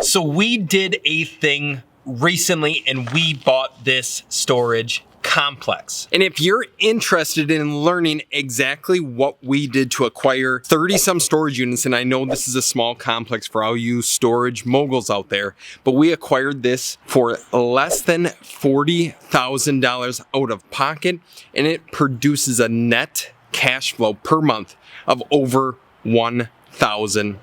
So we did a thing recently and we bought this storage complex. And if you're interested in learning exactly what we did to acquire 30 some storage units, and I know this is a small complex for all you storage moguls out there, but we acquired this for less than $40,000 out of pocket, and it produces a net cash flow per month of over $1,000.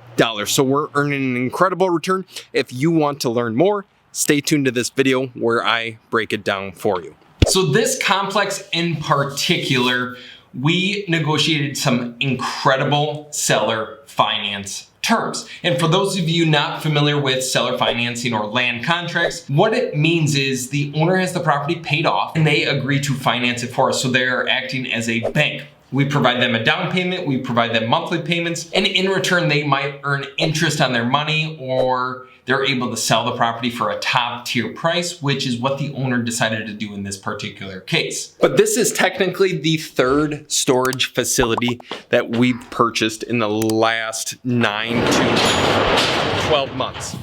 So we're earning an incredible return. If you want to learn more, stay tuned to this video where I break it down for you. So this complex in particular, we negotiated some incredible seller finance terms. And for those of you not familiar with seller financing or land contracts, what it means is the owner has the property paid off and they agree to finance it for us. So they're acting as a bank. We provide them a down payment, we provide them monthly payments, and in return, they might earn interest on their money, or they're able to sell the property for a top tier price, which is what the owner decided to do in this particular case. But this is technically the third storage facility that we've purchased in the last 9 to 12 months.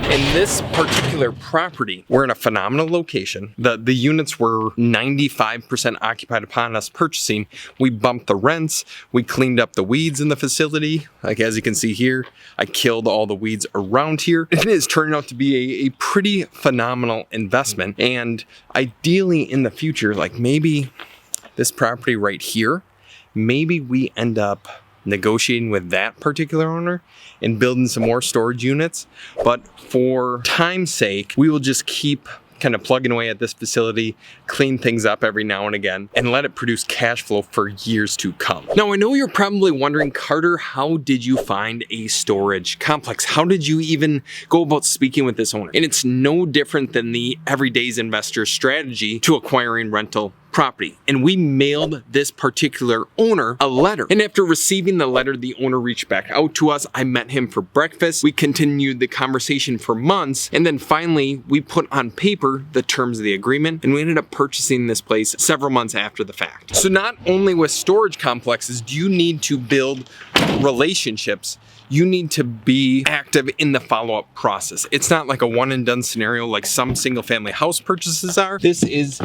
In this particular property, we're in a phenomenal location. The units were 95% occupied upon us purchasing. We bumped the rents, we cleaned up the weeds in the facility. Like as you can see here, I killed all the weeds around here. It is turning out to be a pretty phenomenal investment. And ideally in the future, like maybe this property right here, maybe we end up negotiating with that particular owner and building some more storage units. But for time's sake, we will just keep kind of plugging away at this facility, clean things up every now and again, and let it produce cash flow for years to come. Now, I know you're probably wondering, Carter, how did you find a storage complex? How did you even go about speaking with this owner? And it's no different than the everyday's investor strategy to acquiring rental property. And we mailed this particular owner a letter. And after receiving the letter, the owner reached back out to us. I met him for breakfast. We continued the conversation for months. And then finally, we put on paper the terms of the agreement, and we ended up purchasing this place several months after the fact. So not only with storage complexes do you need to build relationships, you need to be active in the follow-up process. It's not like a one and done scenario like some single family house purchases are. This is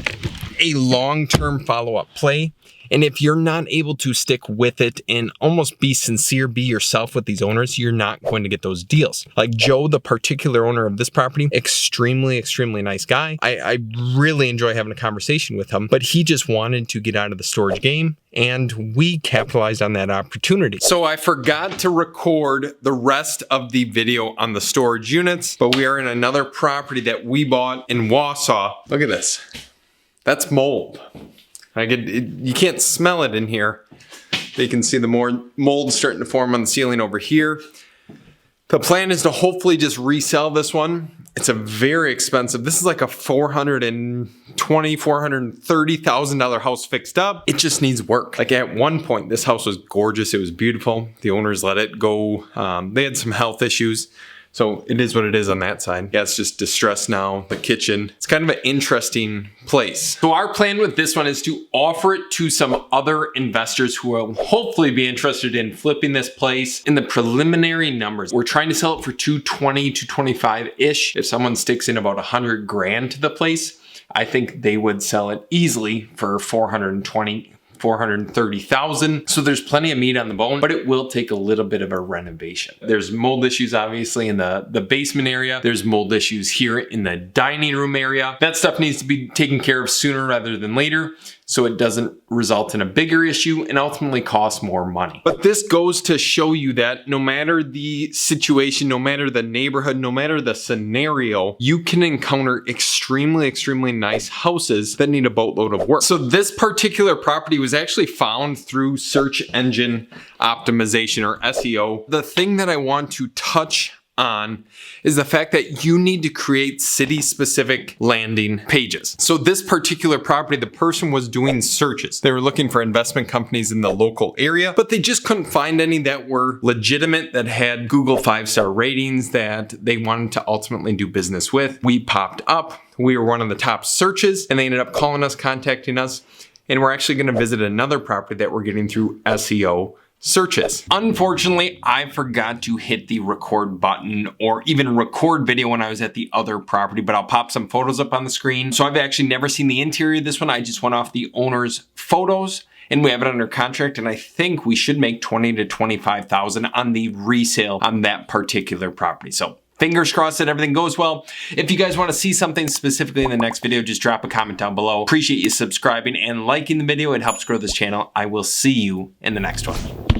a long-term follow-up play. And if you're not able to stick with it and almost be sincere, be yourself with these owners, you're not going to get those deals. Like Joe, the particular owner of this property, extremely nice guy. I really enjoy having a conversation with him, but he just wanted to get out of the storage game, and we capitalized on that opportunity. So I forgot to record the rest of the video on the storage units, but we are in another property that we bought in Wausau. Look at this. That's mold. You can't smell it in here. You can see the more mold starting to form on the ceiling over here. The plan is to hopefully just resell this one. It's a very expensive. This is like a $420,000, $430,000 house fixed up. It just needs work. Like at one point, this house was gorgeous. It was beautiful. The owners let it go. They had some health issues. So it is what it is on that side. Yeah, it's just distressed now. The kitchen, it's kind of an interesting place. So our plan with this one is to offer it to some other investors who will hopefully be interested in flipping this place. In the preliminary numbers, we're trying to sell it for $220, $225-ish. If someone sticks in about 100 grand to the place, I think they would sell it easily for $430,000. So there's plenty of meat on the bone, but it will take a little bit of a renovation. There's mold issues obviously in the basement area. There's mold issues here in the dining room area. That stuff needs to be taken care of sooner rather than later, so it doesn't result in a bigger issue and ultimately cost more money. But this goes to show you that no matter the situation, no matter the neighborhood, no matter the scenario, you can encounter extremely nice houses that need a boatload of work. So this particular property was actually found through search engine optimization, or SEO. The thing that I want to touch on is the fact that you need to create city-specific landing pages. So this particular property, the person was doing searches. They were looking for investment companies in the local area, but they just couldn't find any that were legitimate, that had Google 5-star ratings, that they wanted to ultimately do business with. We popped up. We were one of the top searches, and they ended up calling us, contacting us, and we're actually going to visit another property that we're getting through SEO searches. Unfortunately, I forgot to hit the record button or even record video when I was at the other property, but I'll pop some photos up on the screen. So I've actually never seen the interior of this one. I just went off the owner's photos and we have it under contract, and I think we should make $20,000 to $25,000 on the resale on that particular property. So fingers crossed that everything goes well. If you guys want to see something specifically in the next video, just drop a comment down below. Appreciate you subscribing and liking the video. It helps grow this channel. I will see you in the next one.